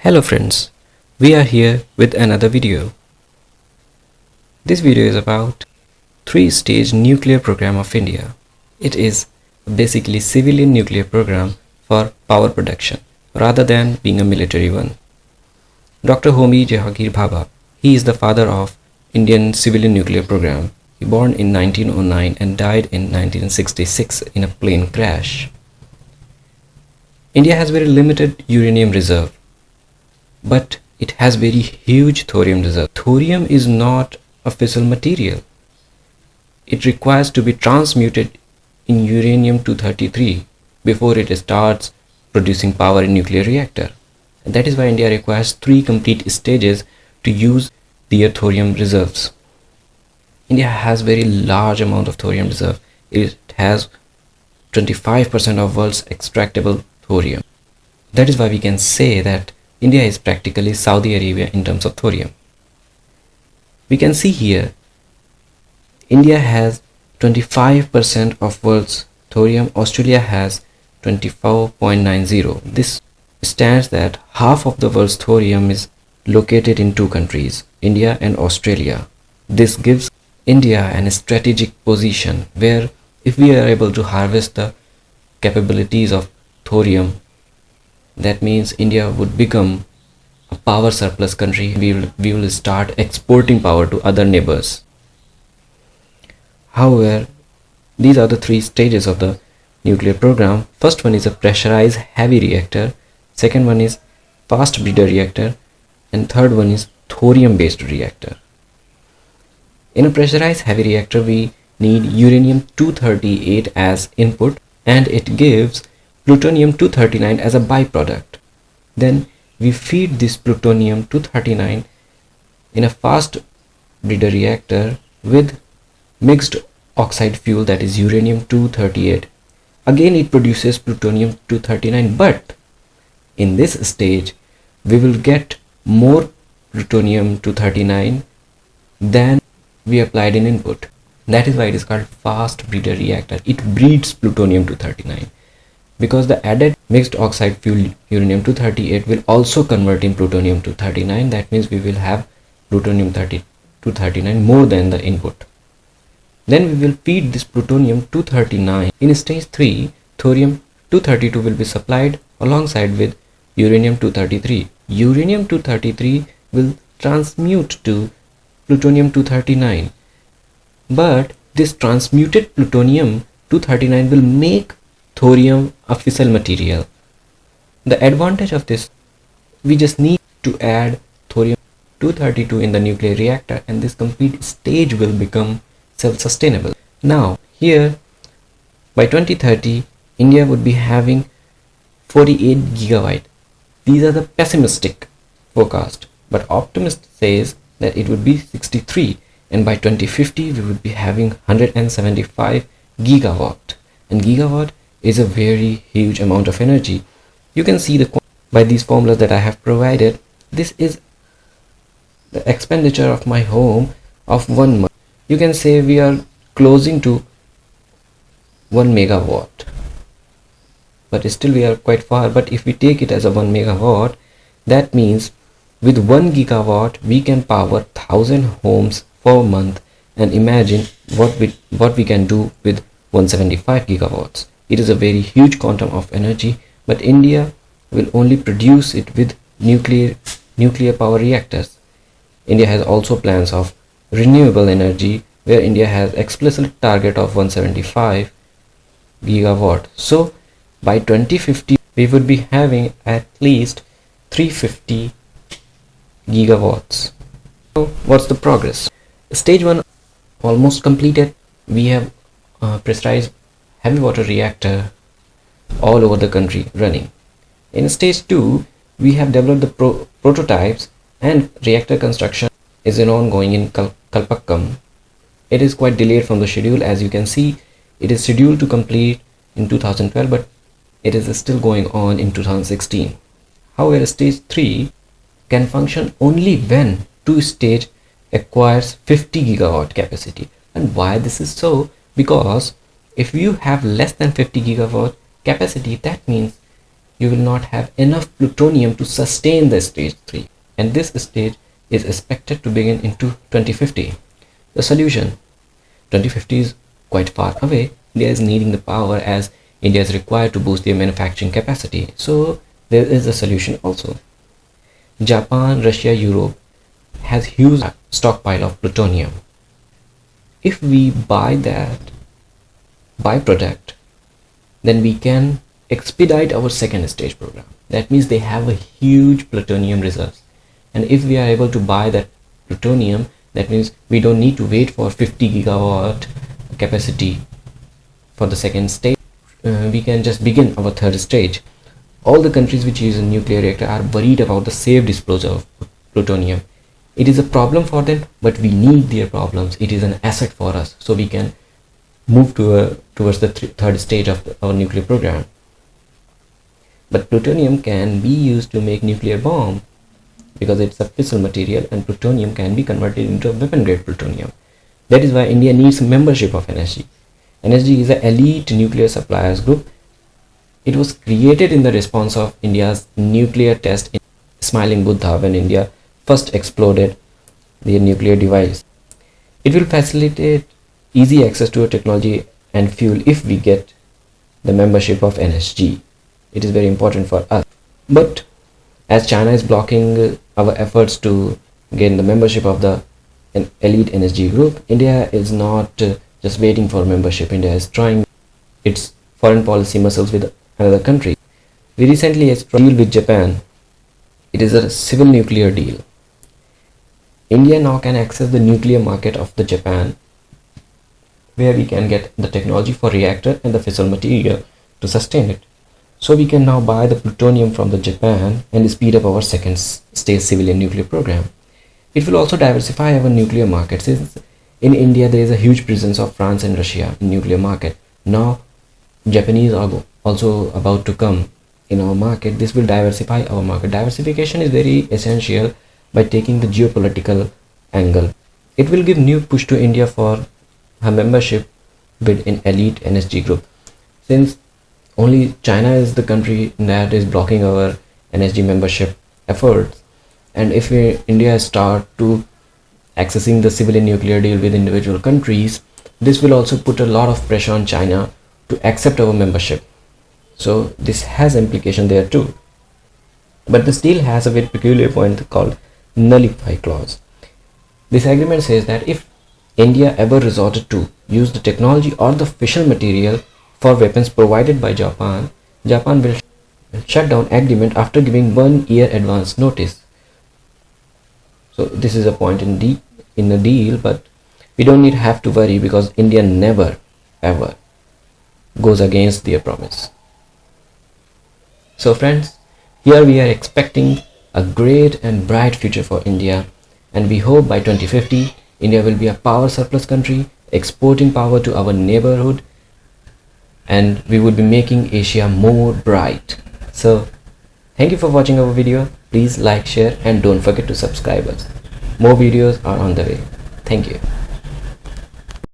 Hello friends, we are here with another video. This video is about three-stage nuclear program of India. It is basically civilian nuclear program for power production rather than being a military one. Dr. Homi Jehangir Bhabha, he is the father of Indian civilian nuclear program. He born in 1909 and died in 1966 in a plane crash. India has very limited uranium reserve, but it has very huge thorium reserve. Thorium is not a fissile material. It requires to be transmuted in uranium-233 before it starts producing power in nuclear reactor. And that is why India requires 3 complete stages to use their thorium reserves. India has very large amount of thorium reserve. It has 25% of world's extractable thorium. That is why we can say that India is practically Saudi Arabia in terms of thorium. We can see here India has 25% of world's thorium. Australia has 24.90. This stands that half of the world's thorium is located in 2 countries, India and Australia. This gives India a strategic position where if we are able to harvest the capabilities of thorium, that means India would become a power surplus country. We will start exporting power to other neighbors. However, these are the 3 stages of the nuclear program. First one is a pressurized heavy reactor, second one is fast breeder reactor, and third one is thorium based reactor. In a pressurized heavy reactor, we need uranium-238 as input and it gives plutonium-239 as a byproduct. Then we feed this plutonium-239 in a fast breeder reactor with mixed oxide fuel, that is uranium-238. Again it produces plutonium-239, but in this stage we will get more plutonium-239 than we applied in input. That is why it is called fast breeder reactor. It breeds plutonium-239. Because the added mixed oxide fuel uranium-238 will also convert in plutonium-239. That means we will have plutonium-239 more than the input. Then we will feed this plutonium-239. In stage 3, thorium-232 will be supplied alongside with uranium-233. Uranium-233 will transmute to plutonium-239. But this transmuted plutonium-239 will make thorium a fissile material. The advantage of this, we just need to add thorium-232 in the nuclear reactor and this complete stage will become self-sustainable. Now here by 2030 India would be having 48 gigawatt. These are the pessimistic forecast, but optimist says that it would be 63, and by 2050 we would be having 175 gigawatt. And gigawatt is a very huge amount of energy. You can see by these formulas that I have provided. This is the expenditure of my home of 1 month. You can say we are closing to 1 megawatt, but still we are quite far. But if we take it as a 1 megawatt, that means with 1 gigawatt we can power 1000 homes per month. And imagine what we can do with 175 gigawatts. It is a very huge quantum of energy, but India will only produce it with nuclear power reactors. India has also plans of renewable energy where India has explicit target of 175 gigawatt. So by 2050 we would be having at least 350 gigawatts. So what's the progress? Stage 1 almost completed. We have pressurized heavy water reactor all over the country running. In stage 2 we have developed the prototypes and reactor construction is ongoing in Kalpakkam. It is quite delayed from the schedule. As you can see, it is scheduled to complete in 2012, but it is still going on in 2016. However, stage 3 can function only when 2 stage acquires 50 gigawatt capacity. And why this is so? Because if you have less than 50 gigawatt capacity, that means you will not have enough plutonium to sustain the stage 3, and this stage is expected to begin in 2050. The solution: 2050 is quite far away. India is needing the power as India is required to boost their manufacturing capacity. So there is a solution also. Japan, Russia, Europe has huge stockpile of plutonium. If we buy that byproduct, then we can expedite our second stage program. That means they have a huge plutonium reserves, and if we are able to buy that plutonium, that means we don't need to wait for 50 gigawatt capacity for the second stage. We can just begin our third stage. All the countries which use a nuclear reactor are worried about the safe disposal of plutonium. It is a problem for them, but we need their problems. It is an asset for us, so we can move towards the third stage of our nuclear program. But plutonium can be used to make nuclear bomb because it's a fissile material, and plutonium can be converted into a weapon grade plutonium. That is why India needs membership of NSG. NSG is an elite nuclear suppliers group. It was created in the response of India's nuclear test in Smiling Buddha when India first exploded their nuclear device. It will facilitate easy access to a technology and fuel if we get the membership of NSG. It is very important for us. But as China is blocking our efforts to gain the membership of the elite NSG group, India is not just waiting for membership. India is trying its foreign policy muscles with another country. We recently struck a deal with Japan. It is a civil nuclear deal. India now can access the nuclear market of the Japan, where we can get the technology for reactor and the fissile material to sustain it. So we can now buy the plutonium from the Japan and speed up our second stage civilian nuclear program. It will also diversify our nuclear market, since in India there is a huge presence of France and Russia in nuclear market. Now Japanese are also about to come in our market. This will diversify our market. Diversification is very essential by taking the geopolitical angle. It will give new push to India for her membership bid in elite NSG group, since only China is the country that is blocking our NSG membership efforts. And if India start to accessing the civilian nuclear deal with individual countries, this will also put a lot of pressure on China to accept our membership. So this has implication there too. But this deal has a very peculiar point called nullify clause. This agreement says that if India ever resorted to use the technology or the fissile material for weapons provided by Japan, Japan will shut down agreement after giving 1 year advance notice. So this is a point in the deal, but we don't have to worry because India never ever goes against their promise. So friends, here we are expecting a great and bright future for India, and we hope by 2050 India will be a power surplus country, exporting power to our neighborhood, and we would be making Asia more bright. So thank you for watching our video. Please like, share, and don't forget to subscribe us. More videos are on the way. Thank you.